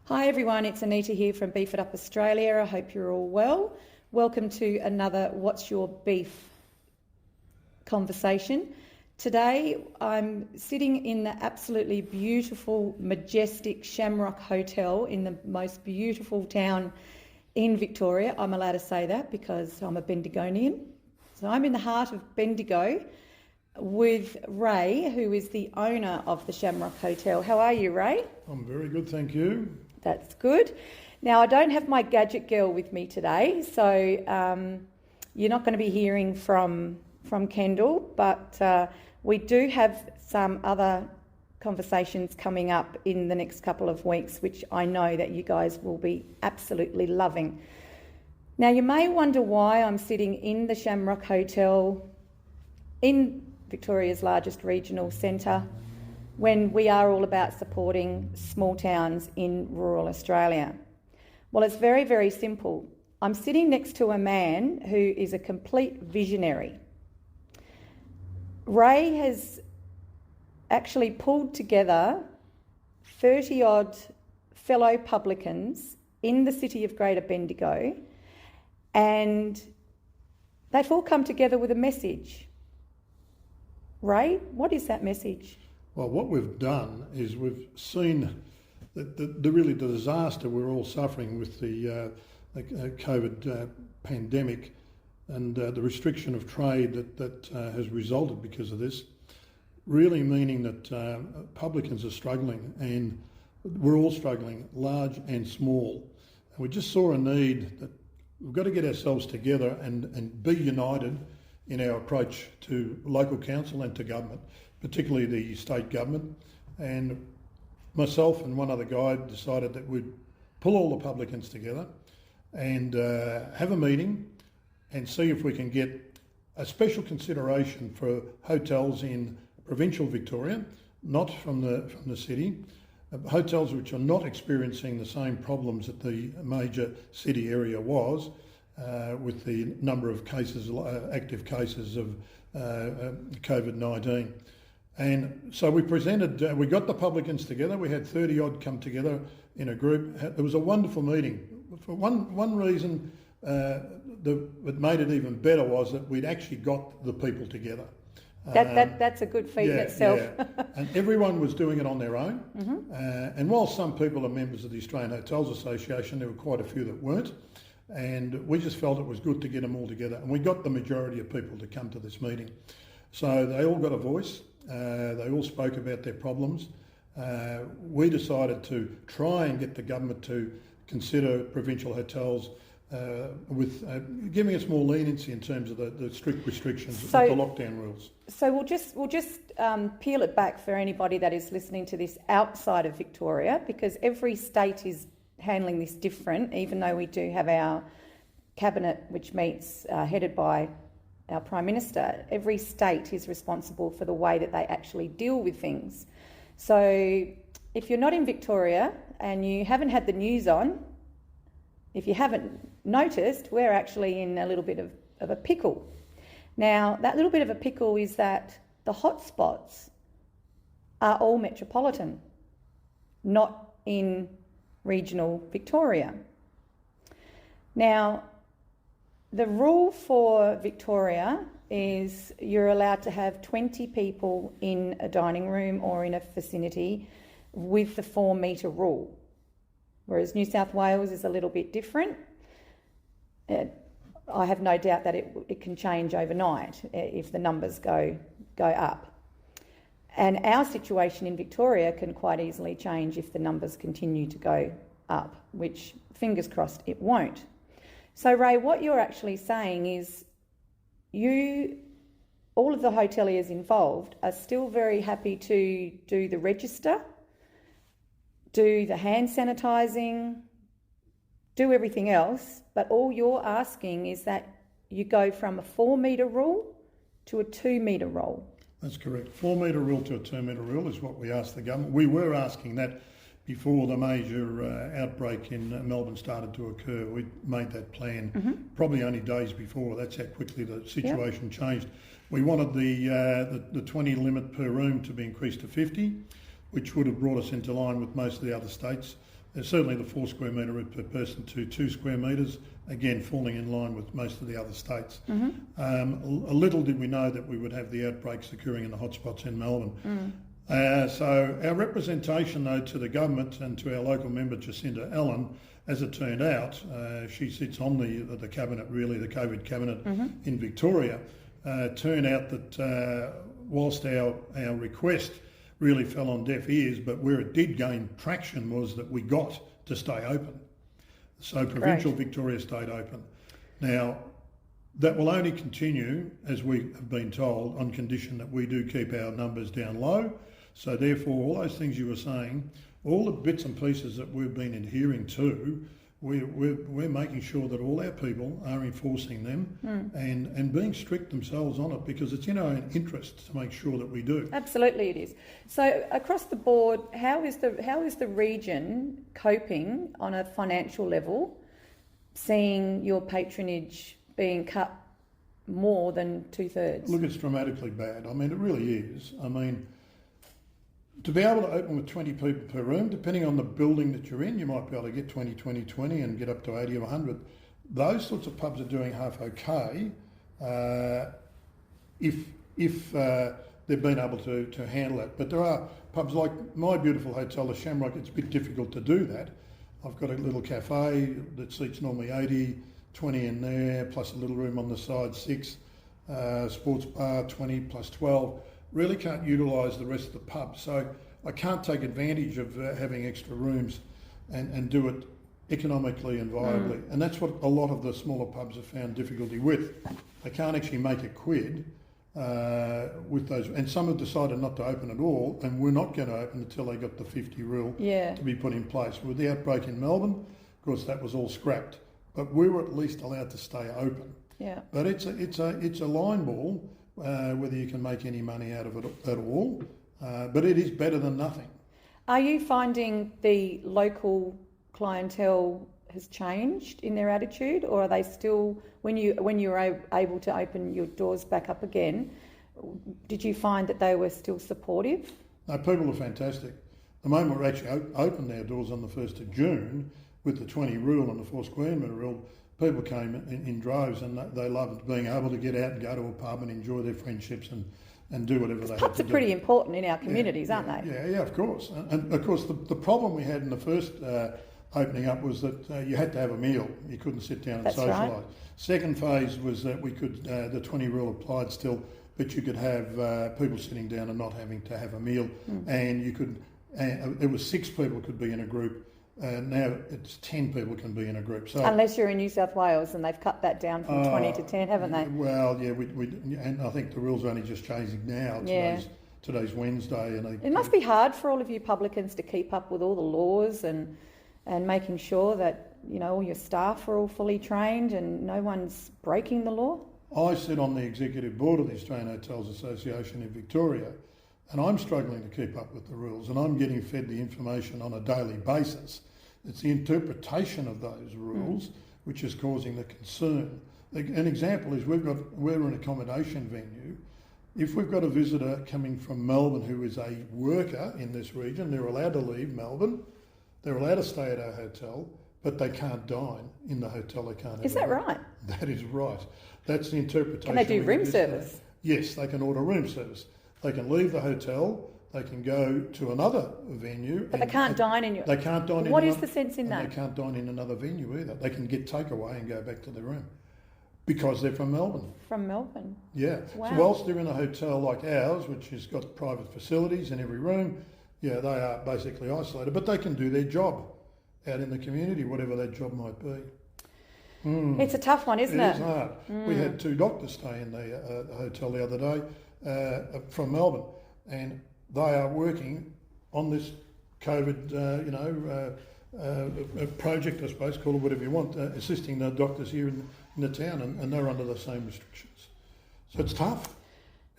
Hi everyone, it's Anita here from Beef It Up Australia. I hope you're all well. Welcome to another What's Your Beef conversation. Today I'm sitting in the absolutely beautiful, majestic Shamrock Hotel in the most beautiful town in Victoria. I'm allowed to say that because I'm a Bendigonian. So I'm in the heart of Bendigo with Ray, who is the owner of the Shamrock Hotel. How are you, Ray? I'm very good, thank you. That's good. Now, I don't have my gadget girl with me today, so you're not going to be hearing from Kendall, but we do have some other conversations coming up in the next couple of weeks, which I know that you guys will be absolutely loving. Now, you may wonder why I'm sitting in the Shamrock Hotel in Victoria's largest regional centre when we are all about supporting small towns in rural Australia. Well, it's very, very simple. I'm sitting next to a man who is a complete visionary. Ray has actually pulled together 30-odd fellow publicans in the city of Greater Bendigo, and they've all come together with a message. Ray, what is that message? Well, what we've done is we've seen the really disaster we're all suffering with the COVID pandemic and the restriction of trade that has resulted because of this, really meaning that publicans are struggling, and we're all struggling, large and small. And we just saw a need that we've got to get ourselves together and be united in our approach to local council and to government, particularly the state government. And myself and one other guy decided that we'd pull all the publicans together and have a meeting and see if we can get a special consideration for hotels in provincial Victoria, not from the city, hotels which are not experiencing the same problems that the major city area was, with the number of cases, active cases of COVID-19. And so we presented, we got the publicans together. We had 30 odd come together in a group. It was a wonderful meeting. For one reason that made it even better was that we'd actually got the people together. That's a good feat in itself. Yeah. And everyone was doing it on their own. Mm-hmm. And while some people are members of the Australian Hotels Association, there were quite a few that weren't. And we just felt it was good to get them all together. And we got the majority of people to come to this meeting. So they all got a voice. They all spoke about their problems. We decided to try and get the government to consider provincial hotels with giving us more leniency in terms of the strict restrictions with the lockdown rules. So we'll just peel it back for anybody that is listening to this outside of Victoria, because every state is handling this different, even though we do have our cabinet which meets headed by our Prime Minister. Every state is responsible for the way that they actually deal with things. So if you're not in Victoria and you haven't had the news on, if you haven't noticed, we're actually in a little bit of a pickle. Now, that little bit of a pickle is that the hotspots are all metropolitan, not in regional Victoria. Now, the rule for Victoria is you're allowed to have 20 people in a dining room or in a vicinity with the 4-metre rule, whereas New South Wales is a little bit different. I have no doubt that it can change overnight if the numbers go up. And our situation in Victoria can quite easily change if the numbers continue to go up, which, fingers crossed, it won't. So, Ray, what you're actually saying is all of the hoteliers involved are still very happy to do the register, do the hand sanitising, do everything else, but all you're asking is that you go from a 4-metre rule to a 2-metre rule. That's correct. 4-metre rule to a 2-metre rule is what we asked the government. We were asking that before the major outbreak in Melbourne started to occur. We made that plan probably only days before. That's how quickly the situation changed. We wanted the 20 limit per room to be increased to 50, which would have brought us into line with most of the other states. certainly the 4 square metre per person to 2 square metres, again falling in line with most of the other states. A little did we know that we would have the outbreaks occurring in the hotspots in Melbourne. So our representation, though, to the government and to our local member Jacinta Allen, as it turned out, she sits on the cabinet, really the COVID cabinet in Victoria, turned out that whilst our request really fell on deaf ears, but where it did gain traction was that we got to stay open. So provincial Victoria stayed open. Now, that will only continue, as we have been told, on condition that we do keep our numbers down low. So therefore, all those things you were saying, all the bits and pieces that we've been adhering to, we're making sure that all our people are enforcing them and being strict themselves on it, because it's in our own interest to make sure that we do. Absolutely, it is. So across the board, how is the region coping on a financial level, seeing your patronage being cut more than 2/3? Look, it's dramatically bad. I mean, it really is. I mean, to be able to open with 20 people per room, depending on the building that you're in, you might be able to get 20 and get up to 80 or 100. Those sorts of pubs are doing half okay if they've been able to handle it. But there are pubs like my beautiful hotel, the Shamrock, it's a bit difficult to do that. I've got a little cafe that seats normally 80, 20 in there, plus a little room on the side, 6, sports bar, 20 plus 12. Really can't utilise the rest of the pub. So I can't take advantage of having extra rooms and do it economically and viably. And that's what a lot of the smaller pubs have found difficulty with. They can't actually make a quid with those. And some have decided not to open at all, and we're not going to open until they got the 50 rule to be put in place. With the outbreak in Melbourne, of course, that was all scrapped. But we were at least allowed to stay open. Yeah. But it's a line ball. Whether you can make any money out of it at all, but it is better than nothing. Are you finding the local clientele has changed in their attitude, or are they still, when you were able to open your doors back up again, did you find that they were still supportive? No, people are fantastic. The moment we actually opened our doors on the 1st of June with the 20 rule and the 4 square metre rule, people came in droves, and they loved being able to get out and go to a pub and enjoy their friendships and do whatever they had to do. Pubs are pretty important in our communities, aren't they? Yeah, of course. And of course, the problem we had in the first opening up was that you had to have a meal. You couldn't sit down and socialise. Right. Second phase was that we could, the 20 rule applied still, but you could have people sitting down and not having to have a meal. And you could, it was 6 people could be in a group. Now it's 10 people can be in a group. So unless you're in New South Wales, and they've cut that down from 20 to 10, haven't they? Well, yeah, and I think the rules are only just changing now. Today's Wednesday, and it must be hard for all of you publicans to keep up with all the laws and making sure that all your staff are all fully trained and no one's breaking the law. I sit on the executive board of the Australian Hotels Association in Victoria, and I'm struggling to keep up with the rules, and I'm getting fed the information on a daily basis. It's the interpretation of those rules which is causing the concern. An example is we're an accommodation venue. If we've got a visitor coming from Melbourne who is a worker in this region, they're allowed to leave Melbourne, they're allowed to stay at our hotel, but they can't dine in the hotel. They can't. Is that right? That is right. That's the interpretation. Can they do room service? Yes, they can order room service. They can leave the hotel. They can go to another venue. But they can't dine in your... They can't dine in... What is the sense in that? They can't dine in another venue either. They can get takeaway and go back to their room because they're from Melbourne. From Melbourne? Yeah. Wow. So whilst they're in a hotel like ours, which has got private facilities in every room, they are basically isolated. But they can do their job out in the community, whatever that job might be. It's a tough one, isn't it? It is hard. We had 2 doctors stay in the hotel the other day from Melbourne, and they are working on this COVID, project, I suppose, call it whatever you want, assisting the doctors here in the town, and they're under the same restrictions. So it's tough.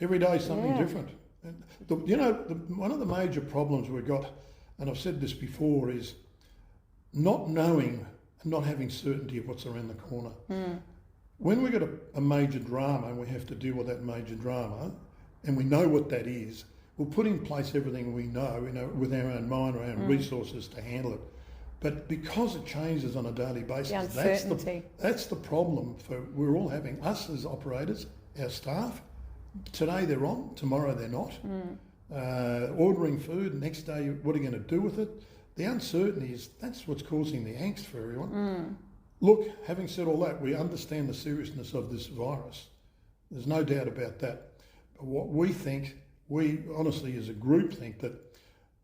Every day something different. And one of the major problems we've got, and I've said this before, is not knowing and not having certainty of what's around the corner. When we get a major drama and we have to deal with that major drama, and we know what that is, we'll put in place everything we know, with our own mind, our own resources to handle it. But because it changes on a daily basis, The uncertainty. that's the problem we're all having. Us as operators, our staff, today they're on, tomorrow they're not. Ordering food, next day, what are you going to do with it? The uncertainty that's what's causing the angst for everyone. Look, having said all that, we understand the seriousness of this virus. There's no doubt about that. But what we honestly as a group think that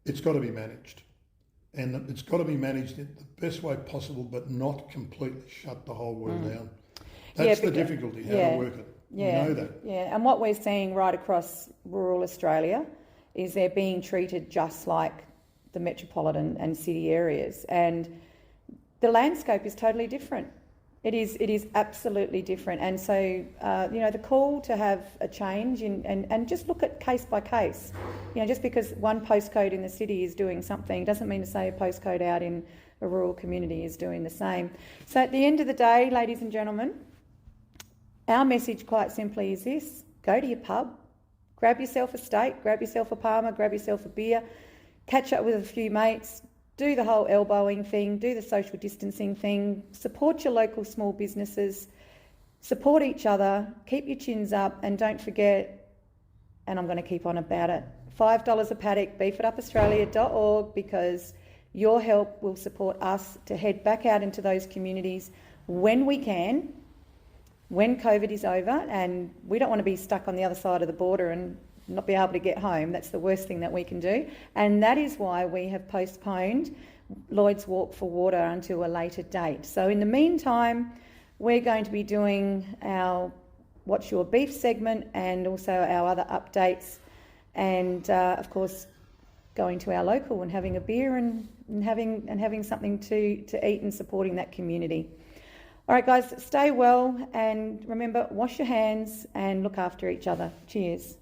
it's got to be managed. And it's got to be managed in the best way possible, but not completely shut the whole world down. That's the difficulty, how to work it. Yeah, We know that. Yeah, and what we're seeing right across rural Australia is they're being treated just like the metropolitan and city areas. And the landscape is totally different. It is absolutely different. And so, the call to have a change and just look at case by case. Just because one postcode in the city is doing something doesn't mean to say a postcode out in a rural community is doing the same. So at the end of the day, ladies and gentlemen, our message quite simply is this: go to your pub, grab yourself a steak, grab yourself a parma, grab yourself a beer, catch up with a few mates, do the whole elbowing thing, do the social distancing thing, support your local small businesses, support each other, keep your chins up, and don't forget, and I'm going to keep on about it, $5 a paddock, beefitupaustralia.org, because your help will support us to head back out into those communities when we can, when COVID is over, and we don't want to be stuck on the other side of the border and not be able to get home. That's the worst thing that we can do. And that is why we have postponed Lloyd's Walk for Water until a later date. So in the meantime, we're going to be doing our What's Your Beef segment and also our other updates, and of course going to our local and having a beer and having something to eat and supporting that community. All right, guys, stay well, and remember, wash your hands and look after each other. Cheers.